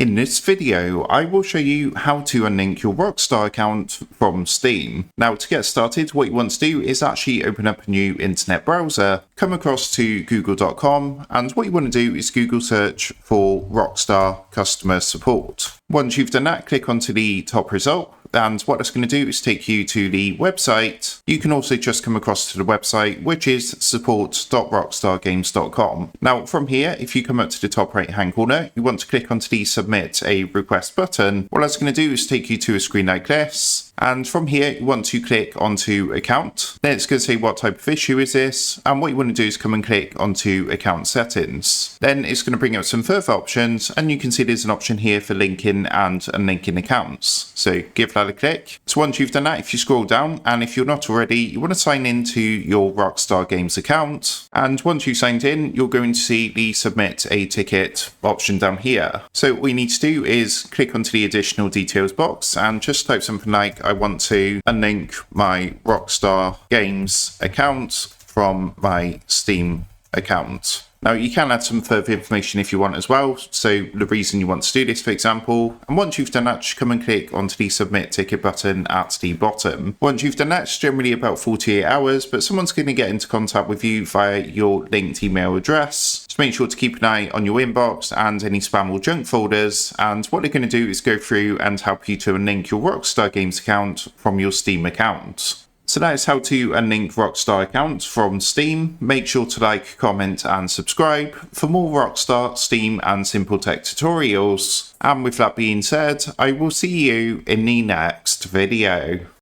In this video, I will show you how to unlink your Rockstar account from Steam. Now, to get started, what you want to do is actually open up a new internet browser, come across to google.com, and what you want to do is Google search for Rockstar customer support. Once you've done that, click onto the top result, and what that's going to do is take you to the website. You can also just come across to the website, which is support.rockstargames.com. Now, from here, if you come up to the top right hand corner, you want to click onto the submit a request button. What that's going to do is take you to a screen like this. And from here, you want to click onto account. Then it's going to say what type of issue is this. And what you want to do is come and click onto account settings. Then it's going to bring up some further options. And you can see there's an option here for linking and unlinking accounts. So give that a click. So once you've done that, if you scroll down, and if you're not already, you want to sign into your Rockstar Games account. And once you've signed in, you're going to see the submit a ticket option down here. So what you need to do is click onto the additional details box and just type something like, I want to unlink my Rockstar Games account from my Steam account. Now, you can add some further information if you want as well. So the reason you want to do this, for example, and once you've done that, just come and click onto the submit ticket button at the bottom. Once you've done that, it's generally about 48 hours, but someone's going to get into contact with you via your linked email address. So make sure to keep an eye on your inbox and any spam or junk folders. And what they're going to do is go through and help you to unlink your Rockstar Games account from your Steam account. So that is how to unlink Rockstar accounts from Steam. Make sure to like, comment and subscribe for more Rockstar, Steam and simple tech tutorials. And with that being said, I will see you in the next video.